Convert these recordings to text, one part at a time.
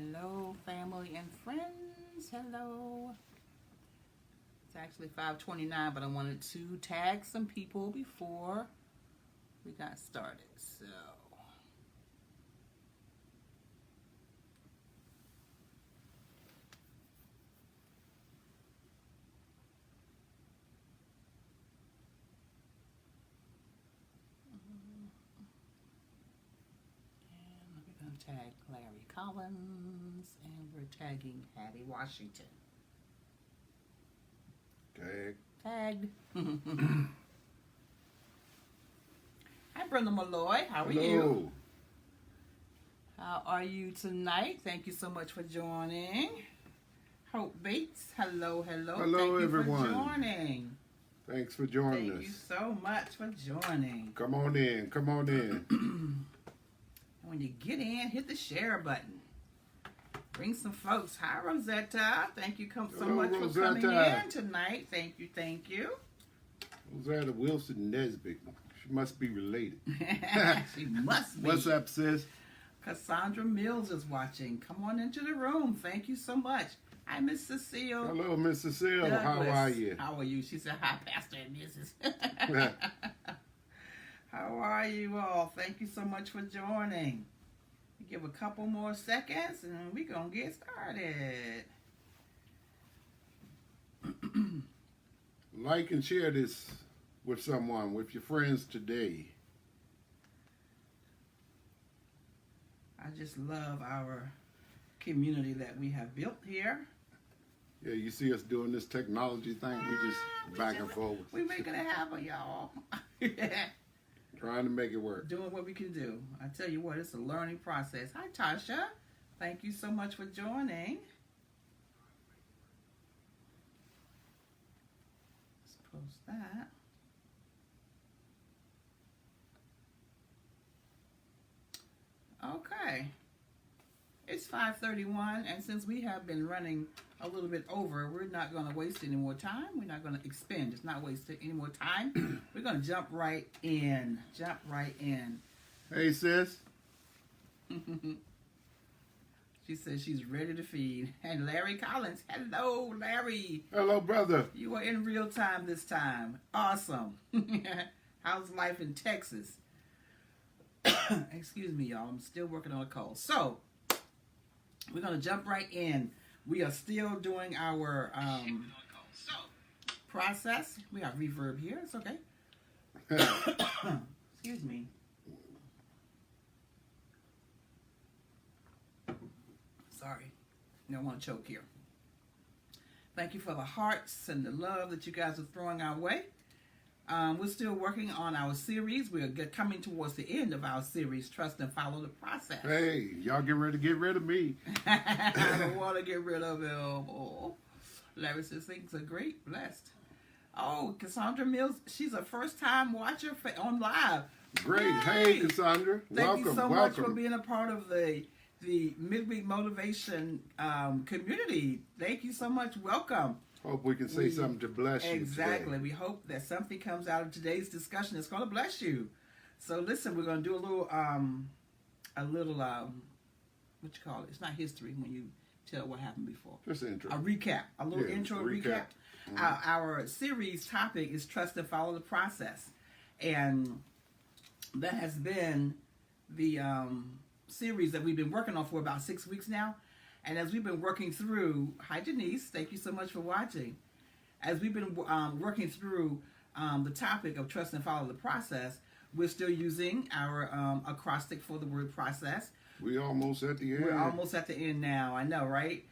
Hello, family and friends. Hello. It's actually 5:29, but I wanted to tag some people before we got started. So, and we're going to tag Larry Collins, and we're tagging Hattie Washington. Tag. Tagged. Hi, Brenda Malloy. How are Hello. you? How are you tonight? Thank you so much for joining. Hope Bates. Hello, hello. Hello, Thank you everyone. for joining. Thanks for joining Thank you us. so much for joining. Come on in. Come on in. When you get in, hit the share button. Bring some folks. Hi, Rosetta. Thank you so Hello, much for coming Rosetta. in tonight. Thank you, thank you. Rosetta Wilson Nesbitt. She must be related. She must be. What's up, sis? Cassandra Mills is watching. Come on into the room. Thank you so much. Hi, Miss Cecile. Hello, Miss Cecile. Douglas. How are you? How are you? She said, hi, Pastor and Mrs. How are you all? Thank you so much for joining. Give a couple more seconds and we're going to get started. Like and share this with someone, with your friends today. I just love our community that we have built here. Yeah, you see us doing this technology thing. We just back and forth. We're making it happen, y'all. Trying to make it work. Doing what we can do. I tell you what, it's a learning process. Hi, Tasha. Thank you so much for joining. Let's post that. Okay. It's 5:31, and since we have been running a little bit over, we're not going to waste any more time. We're not going to expend. It's not wasting any more time. We're going to jump right in. Jump right in. Hey, sis. She says she's ready to feed. And Larry Collins. Hello, Larry. Hello, brother. You are in real time this time. Awesome. How's life in Texas? Excuse me, y'all. I'm still working on a cold. So, we're going to jump right in. We are still doing our process. We got reverb here. It's okay. Excuse me. Sorry. I don't want to choke here. Thank you for the hearts and the love that you guys are throwing our way. We're still working on our series. We're coming towards the end of our series, Trust and Follow the Process. Hey, y'all get ready to get rid of me. I don't want to get rid of him. Oh, Larry says things are great, blessed. Oh, Cassandra Mills, she's a first-time watcher on live. Great. Yay! Hey, Cassandra. Thank you so welcome. much for being a part of the Midweek Motivation community. Thank you so much. Welcome. Hope we can say something to bless you. Exactly. Today. We hope that something comes out of today's discussion that's going to bless you. So listen, we're going to do a little what you call it? It's not history when you tell what happened before. Just intro. A recap. A little intro recap. Mm-hmm. Our series topic is Trust and Follow the Process. And that has been the series that we've been working on for about 6 weeks now. And as we've been working through, hi Denise, thank you so much for watching. As we've been working through the topic of trust and follow the process, we're still using our acrostic for the word process. We almost at the end. We're almost at the end now. I know, right?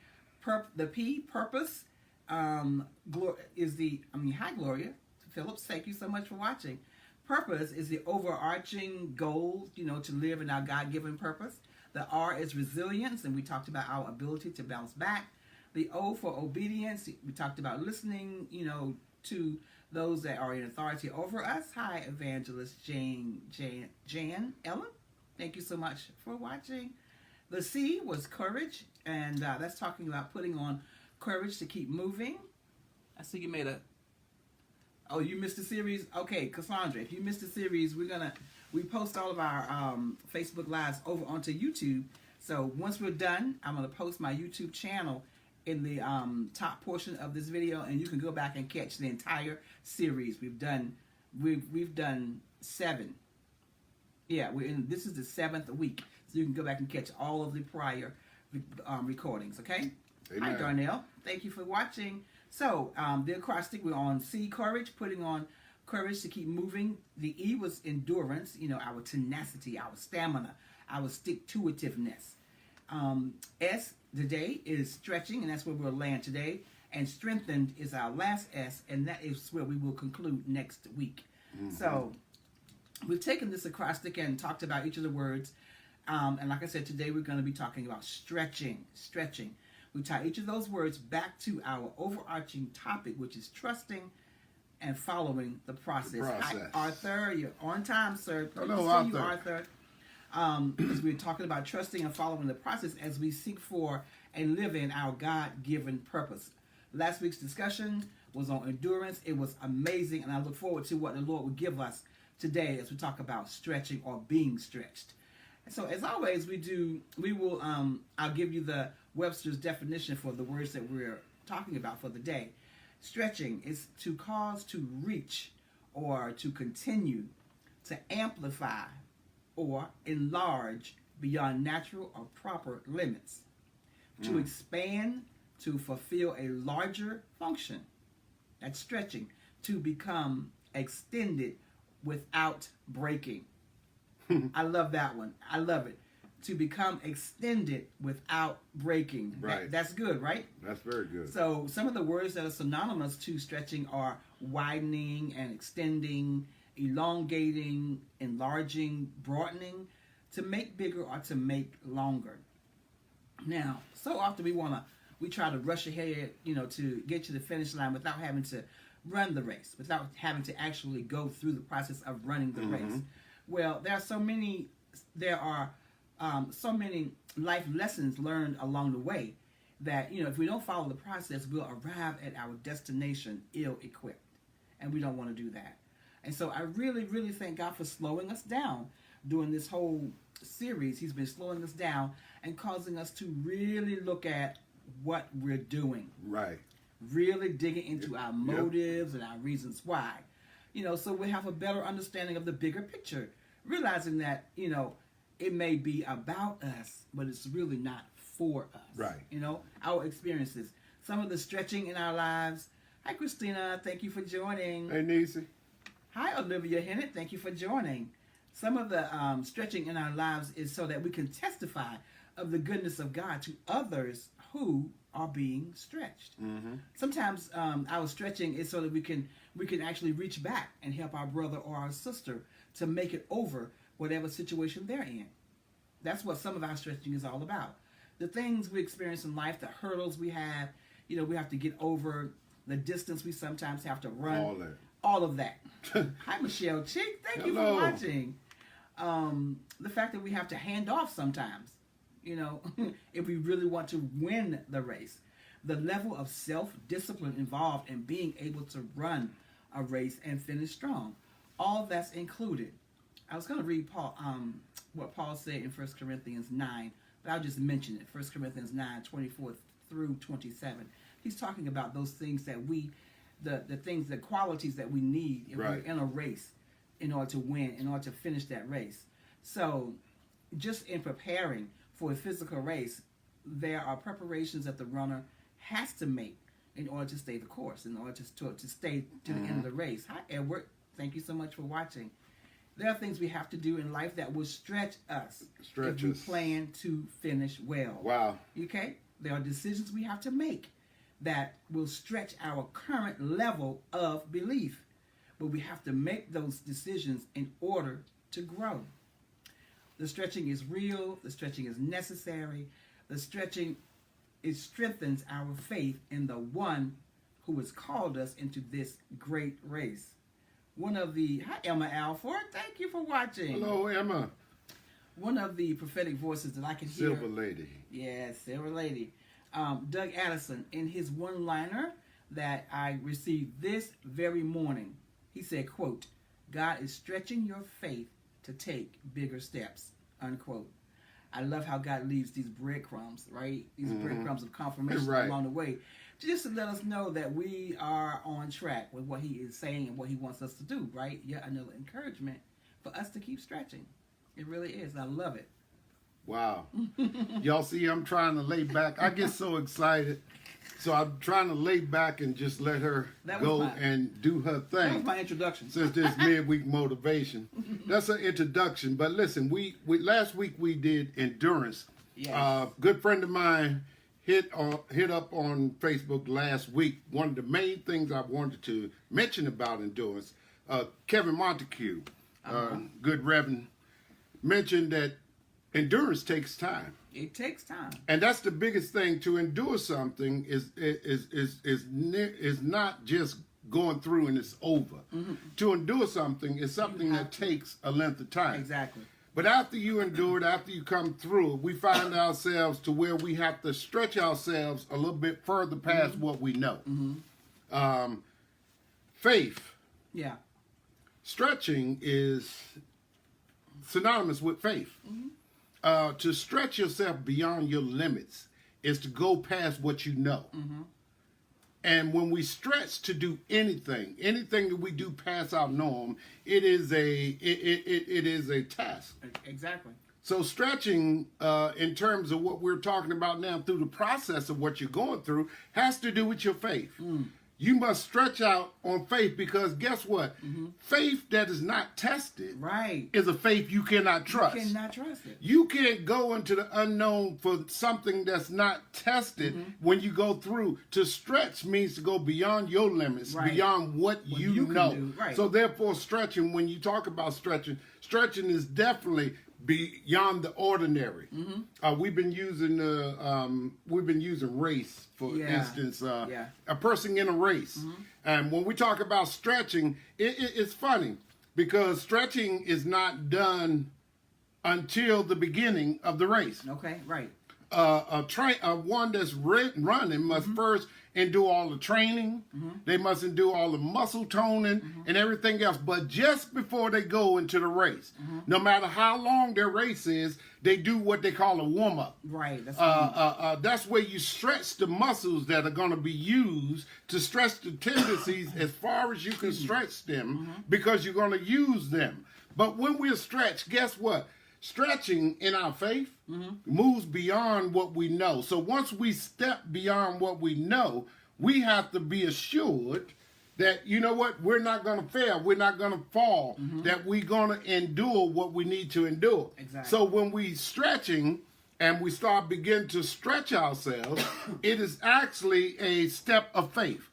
The P, purpose, is the, hi Gloria Phillips, thank you so much for watching. Purpose is the overarching goal, to live in our God-given purpose. The R is resilience, and we talked about our ability to bounce back. The O for obedience, we talked about listening, to those that are in authority over us. Hi, Evangelist Jan Ellen. Thank you so much for watching. The C was courage, and that's talking about putting on courage to keep moving. I see you made oh, you missed the series? Okay, Cassandra, if you missed the series, we post all of our Facebook Lives over onto YouTube. So once we're done, I'm going to post my YouTube channel in the top portion of this video, and you can go back and catch the entire series. We've done 7. Yeah, this is the 7th week, so you can go back and catch all of the prior recordings. Okay. Amen. Hi, Darnell. Thank you for watching. So the acrostic, we're on C, courage, putting on courage to keep moving. The E was endurance, our tenacity, our stamina, our stick-to-itiveness. S, today, is stretching, and that's where we'll land today. And strengthened is our last S, and that is where we will conclude next week. Mm-hmm. So we've taken this acrostic and talked about each of the words. And like I said, today we're going to be talking about stretching. We tie each of those words back to our overarching topic, which is trusting and following the process. Hi, Arthur, you're on time, sir. Hello, Arthur. Arthur. As we're talking about trusting and following the process as we seek for and live in our God-given purpose. Last week's discussion was on endurance. It was amazing, and I look forward to what the Lord will give us today as we talk about stretching or being stretched. So as always, I'll give you the Webster's definition for the words that we're talking about for the day. Stretching is to cause to reach or to continue, to amplify or enlarge beyond natural or proper limits, to expand, to fulfill a larger function. That's stretching. To become extended without breaking. I love that one. I love it. To become extended without breaking. Right. That's good, right? That's very good. So some of the words that are synonymous to stretching are widening and extending, elongating, enlarging, broadening, to make bigger or to make longer. Now, so often we try to rush ahead, to get to the finish line without having to run the race, without having to actually go through the process of running the race. Well, there are so many life lessons learned along the way that, if we don't follow the process, we'll arrive at our destination ill-equipped. And we don't want to do that. And so I really, really thank God for slowing us down during this whole series. He's been slowing us down and causing us to really look at what we're doing. Right. Really digging into our motives and our reasons why. So we have a better understanding of the bigger picture. Realizing that, it may be about us, but it's really not for us. Right. Our experiences. Some of the stretching in our lives. Hi, Christina. Thank you for joining. Hey, Nisi. Hi, Olivia Hennett. Thank you for joining. Some of the stretching in our lives is so that we can testify of the goodness of God to others who are being stretched. Sometimes our stretching is so that we can actually reach back and help our brother or our sister to make it over whatever situation they're in. That's what some of our stretching is all about. The things we experience in life, the hurdles we have, we have to get over, the distance we sometimes have to run. All of that. Hi, Michelle Chick. Thank you for watching. The fact that we have to hand off sometimes, if we really want to win the race. The level of self-discipline involved in being able to run a race and finish strong. All that's included. I was going to read what Paul said in 1 Corinthians 9, but I'll just mention it. 1 Corinthians 9, 24 through 27. He's talking about those things that the qualities that we need if we're in a race in order to win, in order to finish that race. So just in preparing for a physical race, there are preparations that the runner has to make in order to stay the course, in order to stay to the end of the race. Hi, Edward. Thank you so much for watching. There are things we have to do in life that will stretch us if we plan to finish well. Wow. Okay? There are decisions we have to make that will stretch our current level of belief. But we have to make those decisions in order to grow. The stretching is real. The stretching is necessary. The stretching, it strengthens our faith in the one who has called us into this great race. Hi, Emma Alford. Thank you for watching. Hello, Emma. One of the prophetic voices that I can hear. Silver Lady. Yes, Silver Lady. Doug Addison, in his one-liner that I received this very morning, he said, quote, "God is stretching your faith to take bigger steps," unquote. I love how God leaves these breadcrumbs, right? These breadcrumbs of confirmation Right. along the way, just to let us know that we are on track with what He is saying and what He wants us to do, right? Yet another encouragement for us to keep stretching. It really is. I love it. Wow. Y'all see, I'm trying to lay back. I get so excited. So I'm trying to lay back and just let her That was go fine. and do her That was thing. my introduction. Since this midweek motivation, that's an introduction. But listen, we last week we did endurance. Yes. Good friend of mine hit up on Facebook last week. One of the main things I wanted to mention about endurance, Kevin Montague, good Reverend, mentioned that endurance takes time. It takes time. And that's the biggest thing. To endure something is not just going through and it's over. To endure something is something that takes a length of time. Exactly. But after you endure it, after you come through, we find ourselves to where we have to stretch ourselves a little bit further past what we know. Faith, Yeah. stretching is synonymous with faith. To stretch yourself beyond your limits is to go past what you know. And when we stretch to do anything that we do past our norm, it is a task. Exactly. So stretching, in terms of what we're talking about now, through the process of what you're going through, has to do with your faith. You must stretch out on faith, because guess what? Faith that is not tested Right. is a faith you cannot trust. You cannot trust it. You can't go into the unknown for something that's not tested when you go through. To stretch means to go beyond your limits, Right. beyond what you you can know. do, right. So therefore, stretching, when you talk about stretching is definitely beyond the ordinary. We've been using race, for Yeah. instance, Yeah. a person in a race. And when we talk about stretching, it's funny, because stretching is not done until the beginning of the race. Okay. Right. One that's running must first endure all the training. They must endure all the muscle toning and everything else. But just before they go into the race, no matter how long their race is, they do what they call a warm up. Right. That's That's where you stretch the muscles that are going to be used to stretch the tendencies as far as you can stretch them, because you're going to use them. But when we're stretched, guess what? Stretching in our faith moves beyond what we know. So once we step beyond what we know, we have to be assured that, you know what, we're not going to fail, we're not going to fall, that we're going to endure what we need to endure. Exactly. So when we stretching and we begin to stretch ourselves, it is actually a step of faith.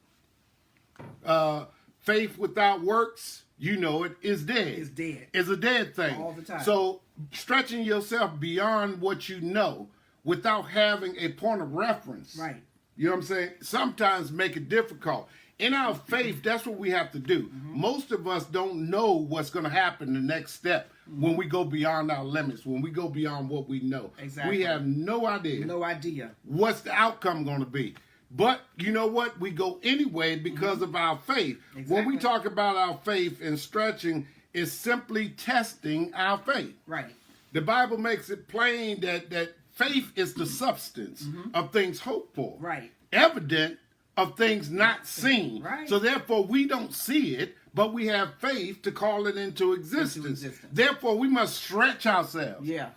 Faith without works, you know it, is dead. It's dead. It's a dead thing. All the time. So stretching yourself beyond what you know without having a point of reference. Right. You know what I'm saying? Sometimes make it difficult. In our faith, that's what we have to do. Most of us don't know what's going to happen the next step when we go beyond our limits, when we go beyond what we know. Exactly. We have no idea No idea. what's the outcome going to be. But you know what? We go anyway because of our faith. When we Exactly. talk about our faith and stretching, it's simply testing our faith. Right. The Bible makes it plain that faith is the substance of things hoped for. Right. Evident of things not seen. Right. So therefore we don't see it, but we have faith to call it into existence. Therefore we must stretch ourselves. Yeah.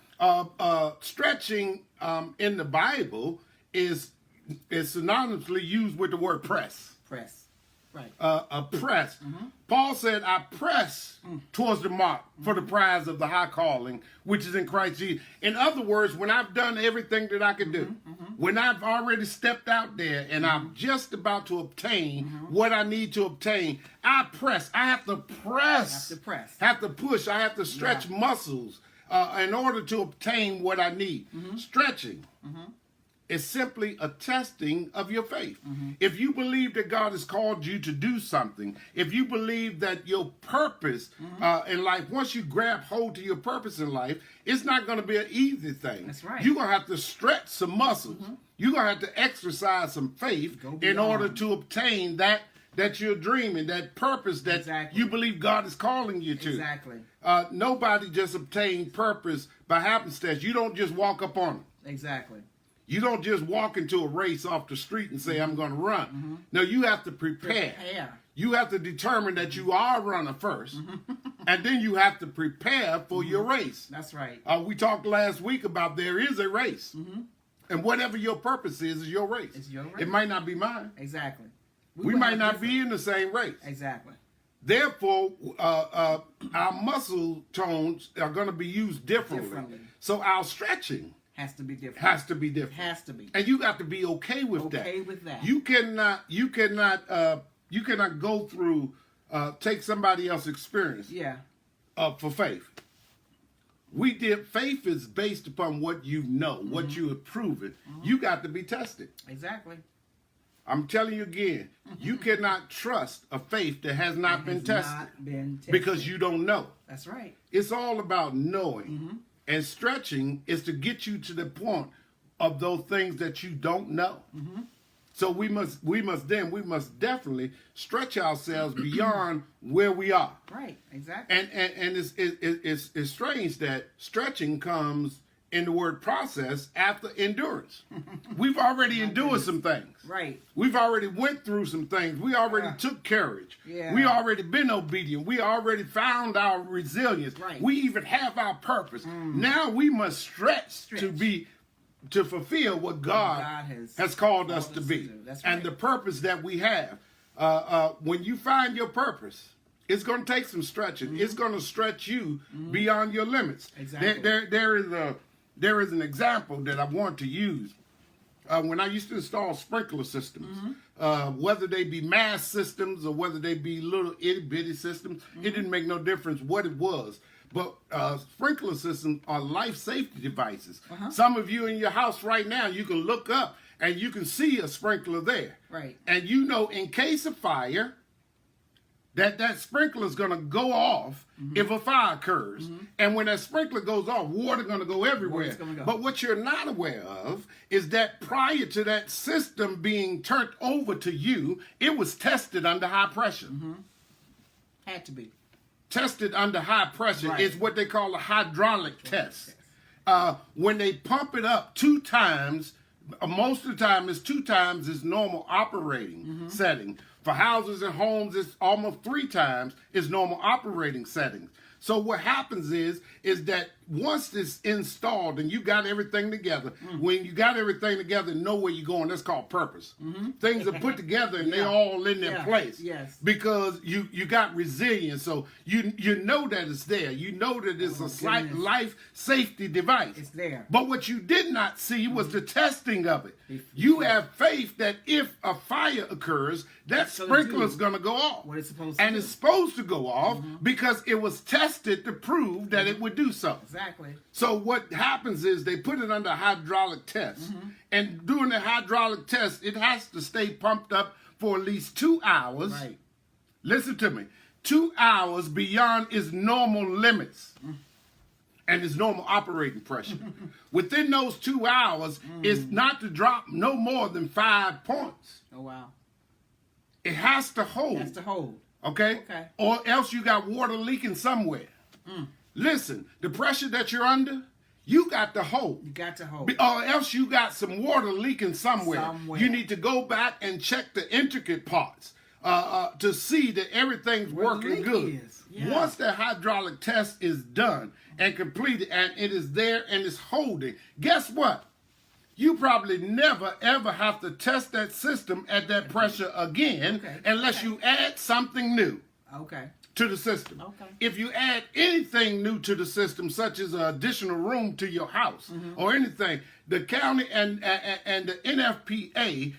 Stretching in the Bible is synonymously used with the word press. Press. Right. A press. Paul said, I press towards the mark for the prize of the high calling, which is in Christ Jesus. In other words, when I've done everything that I can do, when I've already stepped out there and I'm just about to obtain what I need to obtain, I press. I have to press. Have to press. Have to push. I have to stretch muscles in order to obtain what I need. Stretching. It's simply a testing of your faith. If you believe that God has called you to do something, if you believe that your purpose in life, once you grab hold to your purpose in life, it's not going to be an easy thing. That's right. You're going to have to stretch some muscles. You're going to have to exercise some faith in order to obtain that that you're dreaming, that purpose that Exactly. you believe God is calling you to. Exactly. Nobody just obtained purpose by happenstance. You don't just walk up on it. Exactly. You don't just walk into a race off the street and say, I'm going to run. No, you have to prepare. You have to determine that you are a runner first, and then you have to prepare for your race. That's right. We talked last week about there is a race, and whatever your purpose is your race. It's your race. It might not be mine. Exactly. We might not be in the same race. Exactly. Therefore, our muscle tones are going to be used differently. So our stretching has to be different. Has to be different. Has to be. And you got to be okay with that. Okay with that. You cannot go through take somebody else's experience. Yeah. For faith. Faith is based upon what you know, what you have proven. You got to be tested. Exactly. I'm telling you again, you cannot trust a faith that has not been tested. Because you don't know. That's right. It's all about knowing. And stretching is to get you to the point of those things that you don't know. So we must definitely stretch ourselves beyond where we are. Right, exactly. And it's strange that stretching comes in the word process after endurance. We've already endured some things. Right. We've already went through some things. We already took courage. Yeah. We already been obedient. We already found our resilience. Right. We even have our purpose. Now we must stretch. to fulfill what God has called us to be. That's right. And the purpose that we have. When you find your purpose, it's going to take some stretching. It's going to stretch you beyond your limits. Exactly. There is an example that I want to use. When I used to install sprinkler systems, whether they be mass systems or whether they be little itty-bitty systems, it didn't make no difference what it was. But sprinkler systems are life safety devices. Some of you in your house right now, you can look up and you can see a sprinkler there. Right. And you know, in case of fire, that sprinkler is going to go off if a fire occurs. And when that sprinkler goes off, water going to go everywhere. Go. But what you're not aware of is that prior to that system being turned over to you, it was tested under high pressure. Had to be. Tested under high pressure is what they call a hydraulic test. When they pump it up 2 times, most of the time it's 2 times its normal operating setting. For houses and homes, it's almost 3 times its normal operating settings. So what happens is that once it's installed and you got everything together, when you got everything together and know where you're going, that's called purpose. Things are put together and they're all in their place. Yes. Because you got resilience. So you know that it's there. You know that it's a slight life safety device. It's there. But what you did not see was the testing of it. You have faith that if a fire occurs, that sprinkler is going to go off. What it's supposed to and do. it's supposed to go off because it was tested to prove that it would do so. Exactly. So what happens is they put it under hydraulic test. And during the hydraulic test, it has to stay pumped up for at least 2 hours. Right. Listen to me. 2 hours beyond its normal limits. And its normal operating pressure. Within those 2 hours, it's not to drop no more than 5 points. Oh, wow. It has to hold. Has to hold. Okay? Or else you got water leaking somewhere. Listen, the pressure that you're under, you got to hold. You got to hold. Or else you got some water leaking somewhere. You need to go back and check the intricate parts to see that everything's working good. Once the hydraulic test is done and completed and it is there and it's holding, guess what? You probably never ever have to test that system at that pressure again unless you add something new to the system. If you add anything new to the system, such as an additional room to your house or anything, the county and the NFPA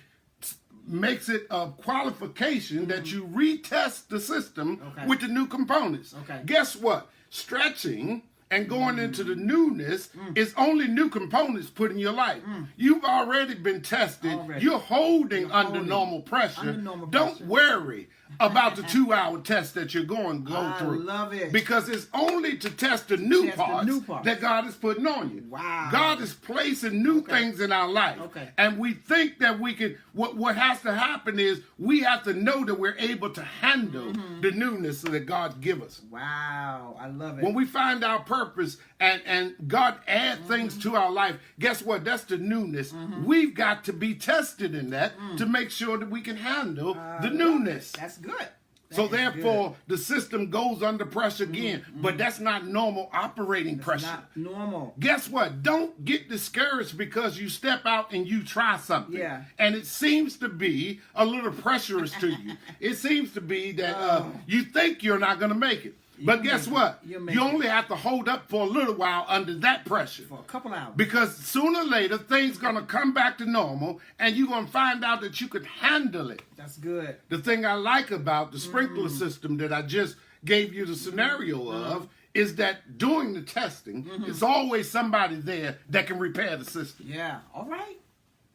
makes it a qualification that you retest the system with the new components. Guess what? Stretching and going into the newness is only new components put in your life. You've already been tested. Already. You're holding You're under holding normal pressure. under normal Don't pressure. worry about the 2-hour test that you're going to go I through. love it. Because it's only to test the new Test the parts new parts. that God is putting on you. Wow. God is placing new things in our life. Okay. And we think that we can, what has to happen is we have to know that we're able to handle the newness that God give us. Wow. I love it. When we find our purpose and God add things to our life, guess what? That's the newness. We've got to be tested in that to make sure that we can handle the newness. That's good. So That is therefore, the system goes under pressure again. But that's not normal operating good. pressure. Not normal. Guess what? Don't get discouraged because you step out and you try something. Yeah. And it seems to be a little pressurous to you. It seems to be that you think you're not going to make it. But guess what? You'll make You it. only have to hold up for a little while under that pressure. For a couple hours. Because sooner or later, things going to come back to normal and you're going to find out that you can handle it. That's good. The thing I like about the sprinkler system that I just gave you the scenario of is that during the testing, there's always somebody there that can repair the system. Yeah. All right.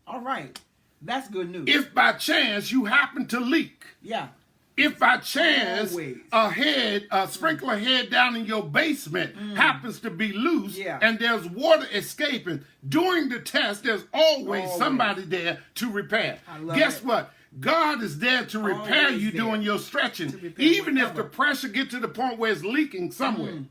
All right. That's good news. If by chance you happen to leak, yeah. if by chance Always. a sprinkler head down in your basement happens to be loose Yeah. and there's water escaping, during the test, there's always Always. somebody there to repair. I love Guess it. what? God is there to repair Always you there doing your stretching. to repair Even if the whatever. pressure gets to the point where it's leaking somewhere.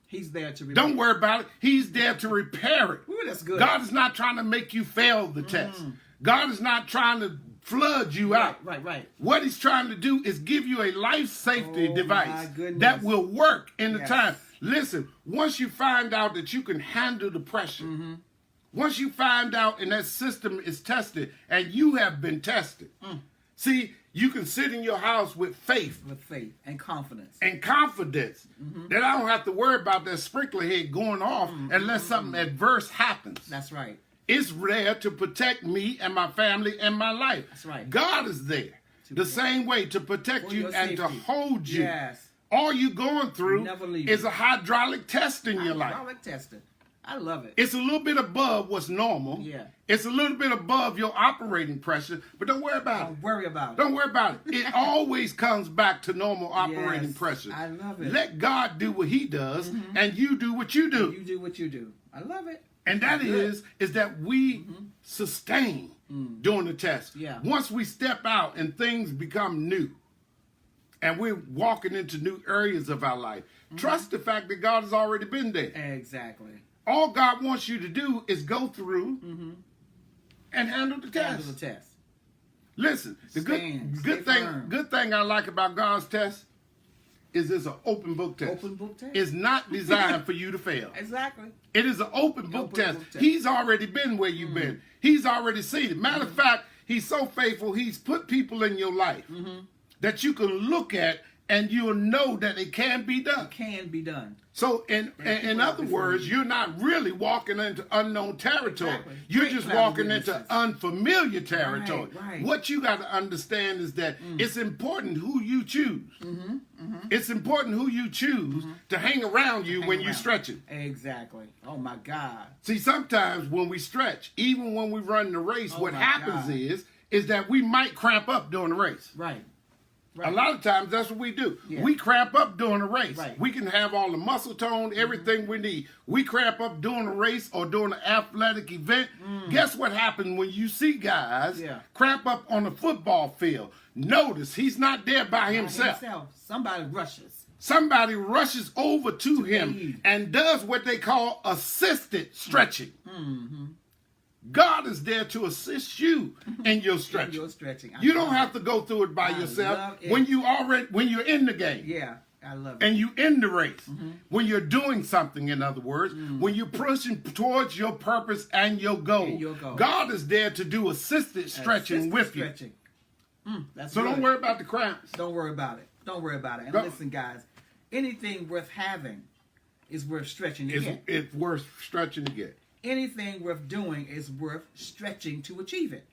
He's there to repair. Don't worry about it. He's there to repair it. Ooh, that's good. God is not trying to make you fail the test. God is not trying to flood you out. Right. What he's trying to do is give you a life safety Oh, my device goodness. that will work in the Yes. time. Listen, once you find out that you can handle the pressure, once you find out and that system is tested and you have been tested, see, you can sit in your house with faith With faith and confidence. and confidence that I don't have to worry about that sprinkler head going off unless something adverse happens. That's right. It's there to protect me and my family and my life. That's right. God is there the same way to protect For you your and to safety. hold you. Yes. All you going through Never leave is you. a hydraulic test in your life. Hydraulic testing. I love it. It's a little bit above what's normal. Yeah. It's a little bit above your operating pressure, but don't worry about it. Don't worry about it. Don't worry about it. It always comes back to normal operating Yes, pressure. I love it. Let God do what he does, and you do what you do. You do what you do. I love it. And that Good. is that we sustain during the test. Yeah. Once we step out and things become new, and we're walking into new areas of our life, trust the fact that God has already been there. Exactly. All God wants you to do is go through and handle the test. Handle the test. Listen, the Stand. good Stay thing firm. good thing I like about God's test is it's an open book test. Open book test. It's not designed for you to fail. Exactly. It is an open book Open test. book test. He's already been where you've been. He's already seen it. Matter of fact, he's so faithful, he's put people in your life that you can look at and you'll know that it can be done. Can be done. So in people out other before words, you. you're not really walking into unknown territory. Exactly. You're Great just cloud of walking into witnesses. unfamiliar territory. Right. What you got to understand is that it's important who you choose. It's important who you choose to hang around you Hang when you're around. stretching. Exactly. Oh my God. See, sometimes when we stretch, even when we run the race, Oh what my happens God. is that we might cramp up during the race. Right. A lot of times that's what we do. Yeah. We cramp up during a race. Right. We can have all the muscle tone, everything we need. We cramp up during a race or during an athletic event. Guess what happens when you see guys Yeah. cramp up on the football field? Notice he's not there by himself. Somebody rushes. Somebody rushes over to him aid. and does what they call assisted stretching. God is there to assist you in your stretching. You're stretching. I You don't love have to go through it by I yourself love it. when you're in the game. Yeah. I love it. And you in the race. When you're doing something, in other words, when you're pushing towards your purpose and your goal. And your goal. God is there to do assisted stretching Assisted with stretching. That's you. So good. don't worry about the cramps. Don't worry about it. Don't worry about it. And Go- listen, guys, anything worth having is worth stretching to It's, get. it's worth stretching to get. Anything worth doing is worth stretching to achieve it.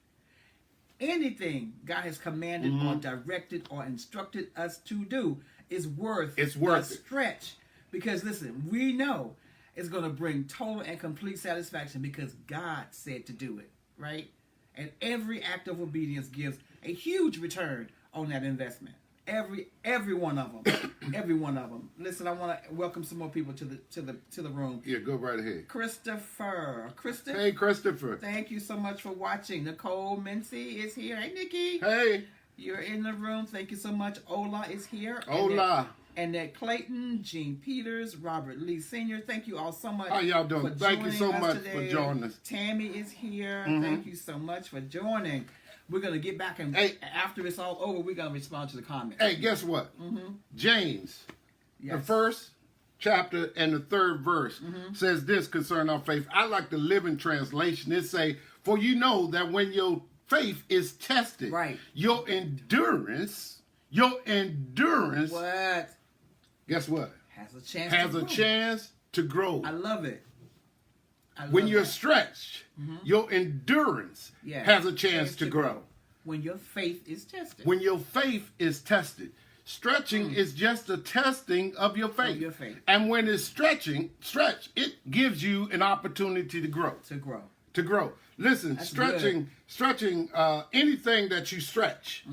Anything God has commanded or directed or instructed us to do is worth It's worth the it. stretch Because listen, we know it's going to bring total and complete satisfaction because God said to do it, right? And every act of obedience gives a huge return on that investment. Every one of them, every one of them. Listen, I want to welcome some more people to the room. Yeah, go right ahead. Christopher. Hey, Christopher. Thank you so much for watching. Nicole Mincy is here. Hey, Nikki. Hey. You're in the room. Thank you so much. Ola is here. Hola. Annette Clayton, Gene Peters, Robert Lee Sr. Thank you all so much. How y'all doing? Thank you so much today. for joining us. Tammy is here. Mm-hmm. Thank you so much for joining. We're going to get back and after it's all over, we're going to respond to the comments. Hey, guess what? Mm-hmm. James, Yes. the first chapter and the third verse says this concerning our faith. I like the Living Translation. It say, for you know that when your faith is tested, Right. your endurance, What? guess what? Has a chance Has to a grow. chance to grow. I love it. When you're that. stretched, your endurance Yes. has a chance to grow. When your faith is tested. When your faith is tested. Stretching is just a testing of your faith. your faith. And when it's stretch, it gives you an opportunity to grow. To grow. Listen, That's stretching, anything that you stretch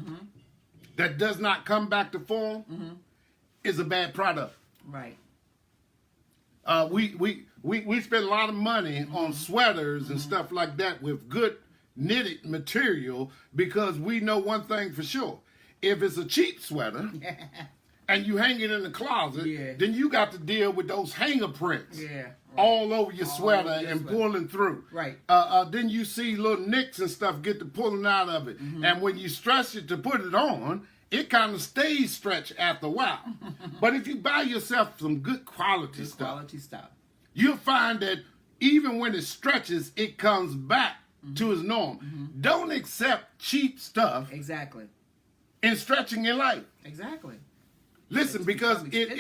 that does not come back to form is a bad product. Right. We spend a lot of money on sweaters and stuff like that with good knitted material because we know one thing for sure. If it's a cheap sweater and you hang it in the closet, then you got to deal with those hanger prints all over your sweater and pulling through. Right. Then you see little nicks and stuff get to pulling out of it. And when you stretch it to put it on, it kind of stays stretched after a while. But if you buy yourself some good quality stuff, you'll find that even when it stretches, it comes back to its norm. Don't accept cheap stuff Exactly. in stretching your life. Exactly. Listen, because if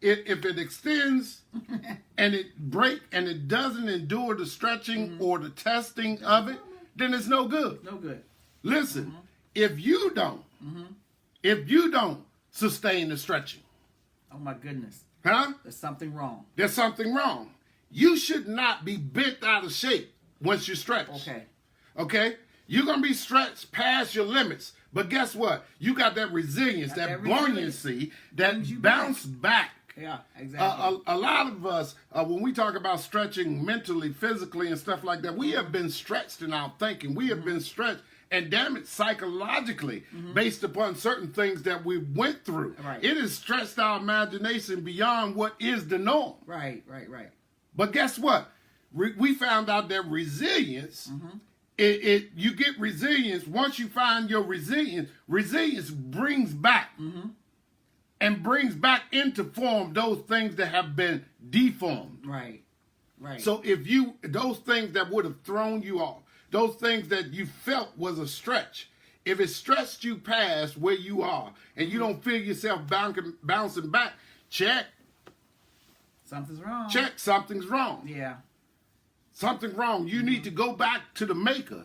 it extends and it breaks and it doesn't endure the stretching or the testing of it, then it's no good. No good. Listen, if you don't sustain the stretching, Oh my goodness. huh? There's something wrong. There's something wrong. You should not be bent out of shape once you stretch. Okay? You're going to be stretched past your limits. But guess what? You got that resilience, that buoyancy, that bounce back. Yeah, exactly. A lot of us, when we talk about stretching mentally, physically, and stuff like that, we have been stretched in our thinking. We have been stretched and damaged psychologically based upon certain things that we went through. Right. It has stretched our imagination beyond what is the norm. Right. But guess what? We found out that resilience, you get resilience. Once you find your resilience brings back and brings back into form those things that have been deformed. Right. So if those things that would have thrown you off, those things that you felt was a stretch, if it stretched you past where you are and you don't feel yourself bouncing back, check. Something's wrong. Check, something's wrong. Yeah. Something wrong. You need to go back to the maker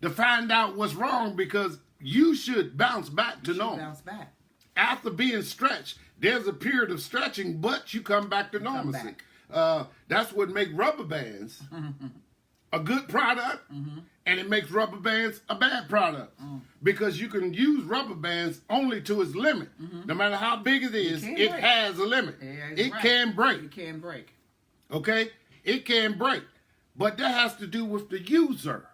to find out what's wrong because you should bounce back to normal. Bounce back. After being stretched, there's a period of stretching, but you come back to normalcy. That's what makes rubber bands a good product, and it makes rubber bands a bad product because you can use rubber bands only to its limit. No matter how big it is, it has a limit. It can break. It can break. Okay? It can break. But that has to do with the user.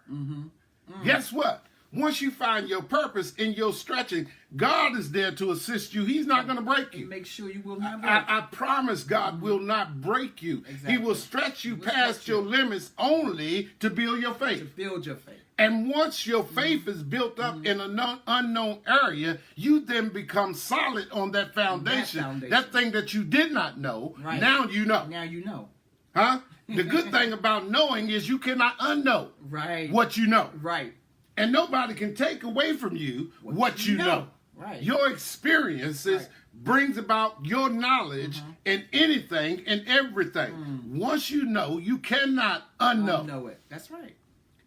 Guess what? Once you find your purpose in your stretching, God is there to assist you. He's not going to break you. Make sure you will not break. I promise God will not break you. Exactly. He will stretch you past your limits only to build your faith. To build your faith. And once your faith is built up in an unknown area, you then become solid on that foundation. That thing that you did not know, now you know. Now you know. Huh? The good thing about knowing is you cannot unknow what you know. Right. And nobody can take away from you what you know. Right. Your experiences brings about your knowledge in anything and everything. Once you know, you cannot unknow. Know it. That's right.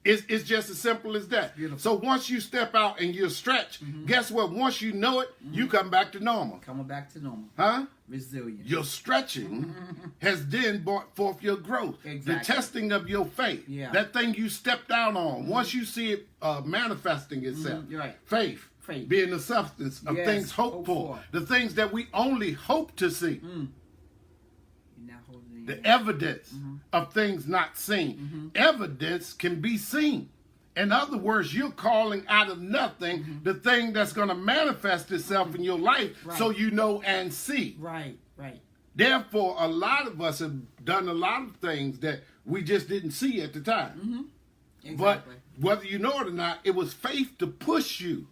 It's just as simple as that. Beautiful. So once you step out and you stretch, guess what? Once you know it, you come back to normal. Coming back to normal. Huh? Resilient. Your stretching has then brought forth your growth. Exactly. The testing of your faith. Yeah. That thing you stepped out on. Once you see it manifesting itself. You're right. Faith. Faith. Being the substance of Yes, things hoped for. The things that we only hope to see. You're now holding it The in. evidence of things not seen. Evidence can be seen. In other words, you're calling out of nothing the thing that's going to manifest itself in your life so you know and see. Right, right. Therefore, a lot of us have done a lot of things that we just didn't see at the time. Exactly. But whether you know it or not, it was faith to push you.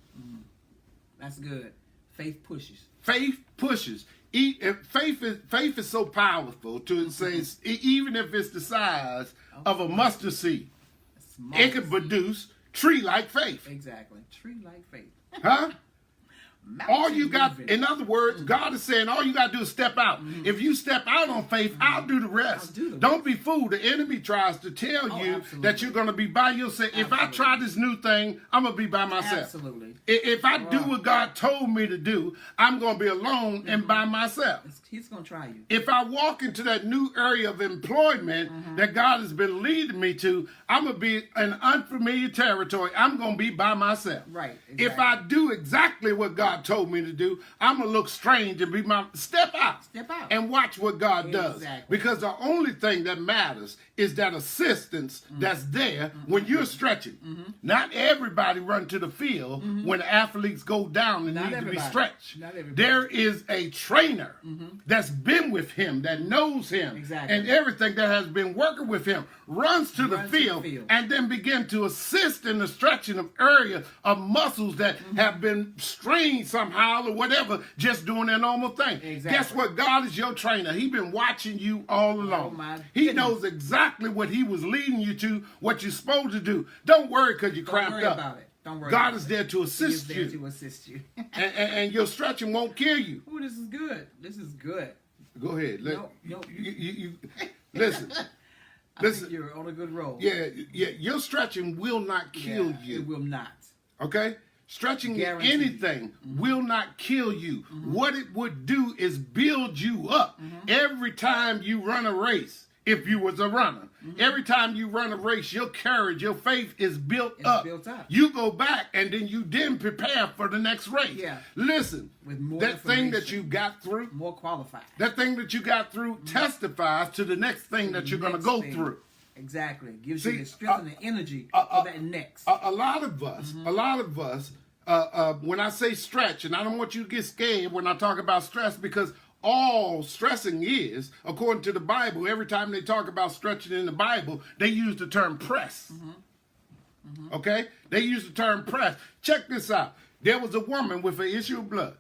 That's good. Faith pushes. Faith pushes. Faith is so powerful to say, even if it's the size of a mustard seed, Small. it can produce tree-like faith. Exactly. Tree like faith. Huh? All you Mountain got, moving. in other words, God is saying all you got to do is step out. If you step out on faith, I'll do the rest. I'll do the Don't be fooled. The enemy tries to tell you absolutely. that you're going to be by yourself. If I try this new thing, I'm going to be by myself. Absolutely. If I do what God told me to do, I'm going to be alone and by myself. He's going to try you. If I walk into that new area of employment that God has been leading me to, I'm going to be in unfamiliar territory. I'm going to be by myself. Right, If I do exactly what God told me to do, I'm going to look strange and be step out. Step out. And watch what God does. Exactly. Because the only thing that matters is that assistance that's there when you're stretching. Not everybody run to the field when athletes go down and Not need to be everybody. stretched. Not everybody. There is a trainer that's been with him, that knows him, Exactly. and everything that has been working with him, runs to the field and then begin to assist in the stretching of areas of muscles that have been strained somehow or whatever, just doing their normal thing. Exactly. Guess what? God is your trainer. He's been watching you all along. my He goodness. knows exactly what he was leading you to, what you're supposed to do. Don't worry because you're Don't cramped worry up. about it. Don't worry God about is it. there to He assist is there you. to assist you. And your stretching won't kill you. Ooh, this is good. This is good. Go ahead. No, You listen. I Listen. think you're on a good roll. Yeah. Your stretching will not kill Yeah, you. It will not. Okay? Stretching Guaranteed. anything will not kill you. What it would do is build you up every time you run a race. If you was a runner, every time you run a race, your courage, your faith is built up. built up. You go back and then you then prepare for the next race. Yeah. Listen, With more that thing that information. you got through, More qualified. that thing that you got through testifies to the next thing that you're going to Next go thing. through. Exactly. Gives See, you the strength and the energy for that next. A lot of us, when I say stretch, and I don't want you to get scared when I talk about stress, because all stressing is, according to the Bible, every time they talk about stretching in the Bible, they use the term press. Okay? They use the term press. Check this out. There was a woman with an issue of blood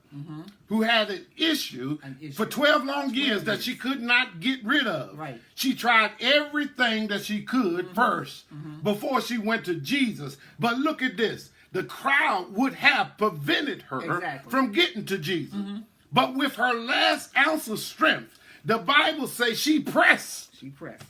who had an issue for 12 long years that she could not get rid of. Right. She tried everything that she could first before she went to Jesus. But look at this. The crowd would have prevented her Exactly. from getting to Jesus. But with her last ounce of strength, the Bible says she pressed. She pressed.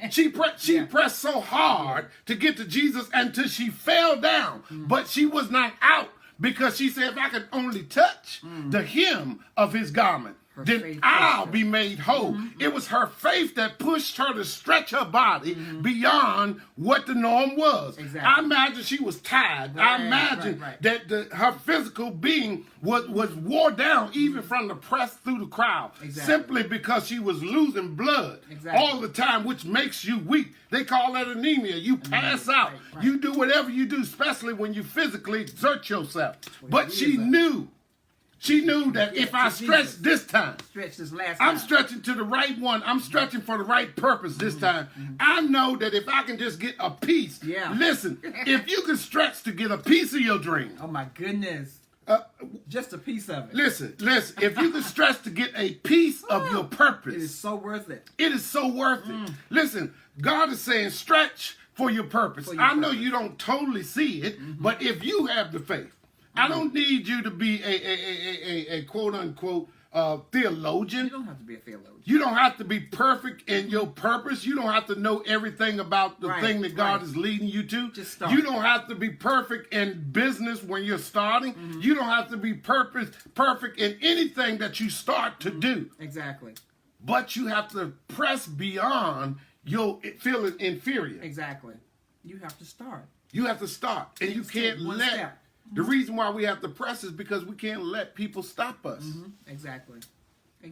She pressed so hard to get to Jesus until she fell down. But she was not out because she said, if I could only touch the hem of his garment, then faith I'll pushed her. be made whole. It was her faith that pushed her to stretch her body beyond what the norm was. Exactly. I imagine she was tired. I Right, imagine right. that her physical being was wore down even from the press through the crowd. Exactly. Simply because she was losing blood Exactly. all the time, which makes you weak. They call that anemia. You pass out. right. You do whatever you do, especially when you physically exert yourself. But it she is. knew. She knew that Yeah, if I to stretch Jesus. this time, Stretch this last time. I'm stretching to the right one. I'm stretching for the right purpose this time. I know that if I can just get a piece. Yeah. Listen, if you can stretch to get a piece of your dream. Oh my goodness. Just a piece of it. Listen. If you can stretch to get a piece of your purpose. It is so worth it. It is so worth it. Listen, God is saying stretch for your purpose. For your I know purpose. you don't totally see it, but if you have the faith, I don't need you to be a quote unquote theologian. You don't have to be a theologian. You don't have to be perfect in your purpose. You don't have to know everything about the thing that God is leading you to. Just start. You don't have to be perfect in business when you're starting. You don't have to be perfect in anything that you start to do. Exactly. But you have to press beyond your feeling inferior. Exactly. You have to start. You have to start. And you can't one let... step. The reason why we have to press is because we can't let people stop us. Exactly.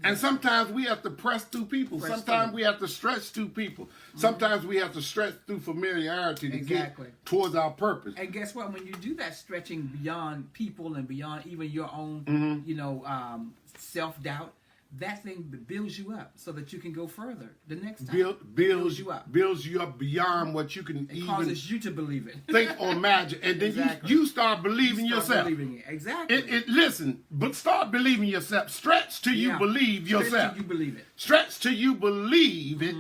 And sometimes we have to press through people. Sometimes we have to stretch through people. Sometimes we have to stretch through familiarity to get towards our purpose. And guess what? When you do that stretching beyond people and beyond even your own, self-doubt, that thing builds you up so that you can go further the next time. Builds you up. Builds you up beyond what you can it causes you to believe it. think or imagine. And then you start believing yourself. Believing it. Exactly. Listen, but start believing yourself. Stretch till you believe yourself. Stretch till you believe it. Stretch till you believe it.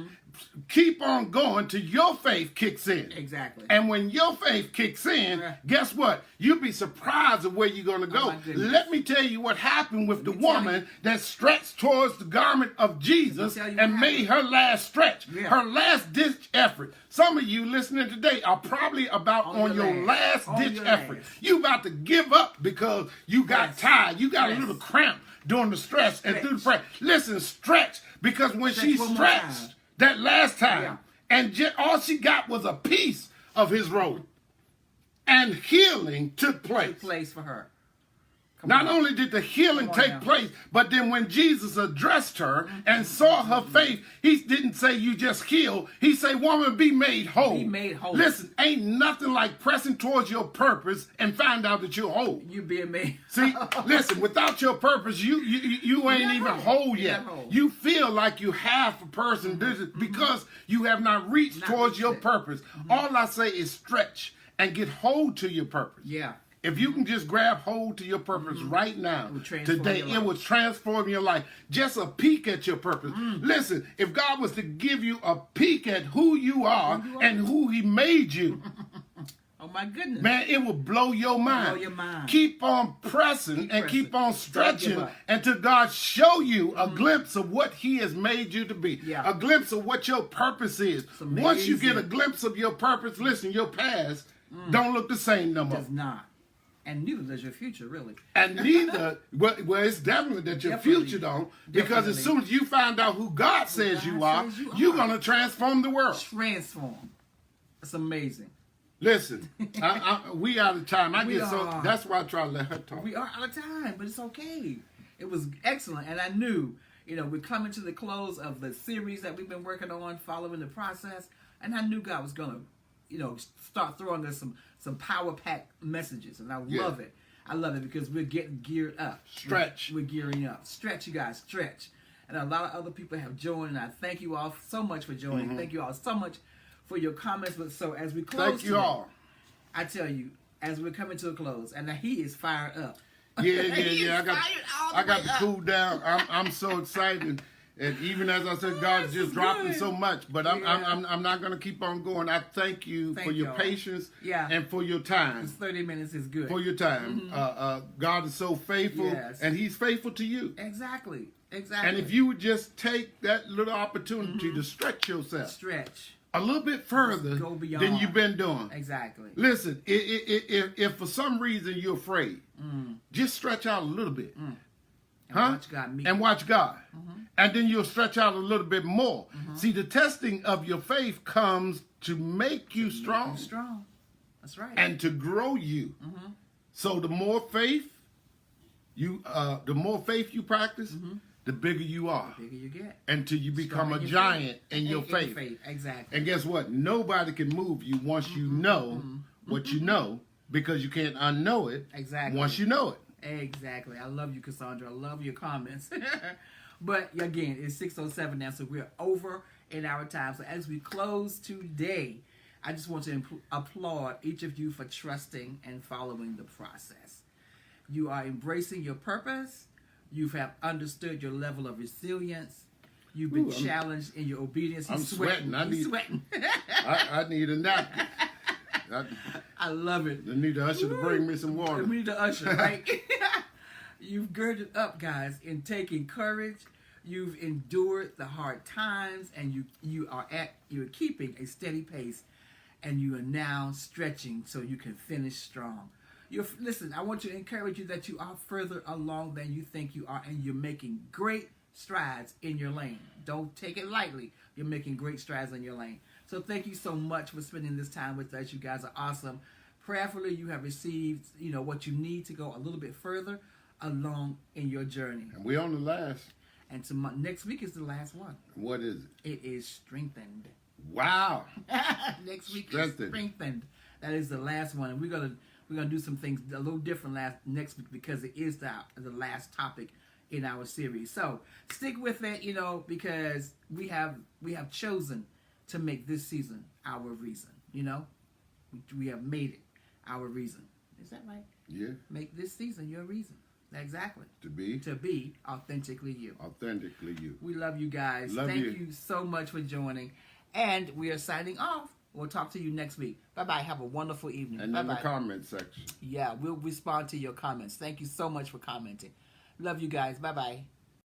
Keep on going till your faith kicks in. Exactly. And when your faith kicks in, guess what? You'll be surprised at where you're going to go. Let me tell you what happened with the woman that stretched towards the garment of Jesus and made her last stretch, her last ditch effort. Some of you listening today are probably about on your last ditch effort. You about to give up because you got tired. You got a little cramp during the stress and through the prayer. Listen, stretch, because when she stretched that last time, and all she got was a piece of his robe, and healing took place. Took place for her. Not only did the healing take place, but then when Jesus addressed her and saw her faith, he didn't say you just healed. He said, woman, be made whole. Be made whole. Listen, ain't nothing like pressing towards your purpose and find out that you're whole. You being made. See, listen, without your purpose, you ain't even whole yet. You feel like you half a person because you have not reached towards your purpose. All I say is stretch and get hold to your purpose. Yeah. If you can just grab hold to your purpose right now, today, it will transform your life. Just a peek at your purpose. Listen, if God was to give you a peek at who you are and who he made you, oh my goodness, man, it will blow your mind. Blow your mind. Keep on pressing and keep on stretching until God show you a glimpse of what he has made you to be. A glimpse of what your purpose is. Once you get a glimpse of your purpose, listen, your past don't look the same no more. Does not. And neither does your future, really. And neither, well, it's definitely that your future don't. Because as soon as you find out who God says you are, you're going to transform the world. Transform. It's amazing. Listen, we out of time. That's why I try to let her talk. We are out of time, but it's okay. It was excellent. And I knew, we're coming to the close of the series that we've been working on, following the process. And I knew God was going to, start throwing us some power-packed messages, and I love it. I love it because we're getting geared up. Stretch. We're gearing up. Stretch, you guys, stretch. And a lot of other people have joined, and I thank you all so much for joining. Thank you all so much for your comments. But so as we close, thank you all. I tell you, as we're coming to a close, and he is fired up. Yeah. I got to cool down. I'm so excited. And even as I said, God's just dropping so much, but I'm not going to keep on going. I thank you for your patience and for your time. 30 minutes is good. For your time. God is so faithful, and he's faithful to you. Exactly. And if you would just take that little opportunity to stretch yourself. Stretch. A little bit further than you've been doing. Exactly. Listen, if for some reason you're afraid, just stretch out a little bit. And watch God. And then you'll stretch out a little bit more. See, the testing of your faith comes to make you strong. That's right. And to grow you. So the more faith you practice, the bigger you are. The bigger you get. Until you become a giant in your faith. Exactly. And guess what? Nobody can move you once you know what you know, because you can't unknow it once you know it. Exactly. I love you, Cassandra. I love your comments. But again, it's 6:07 now, so we're over in our time. So as we close today, I just want to applaud each of you for trusting and following the process. You are embracing your purpose. You have understood your level of resilience. You've been challenged in your obedience. I'm sweating. I need a napkin. I love it. I need the usher to bring me some water. We need the usher, right? You've girded up, guys, in taking courage. You've endured the hard times, and you're keeping a steady pace, and you are now stretching so you can finish strong. Listen, I want to encourage you that you are further along than you think you are, and you're making great strides in your lane. Don't take it lightly. You're making great strides in your lane. So thank you so much for spending this time with us. You guys are awesome. Prayerfully, you have received, what you need to go a little bit further along in your journey. And we on the last. And next week is the last one. What is it? It is strengthened. Wow. Next week Strengthened. is strengthened. That is the last one. And we're gonna do some things a little different next week because it is the last topic in our series. So stick with it, because we have chosen to make this season our reason. We have made it our reason. Is that right? Yeah. Make this season your reason. Exactly. To be Authentically you. authentically you. We love you guys. Love Thank you. you so much for joining. And we are signing off. We'll talk to you next week. Bye-bye. Have a wonderful evening. And in the comment section. Yeah, we'll respond to your comments. Thank you so much for commenting. Love you guys. Bye-bye.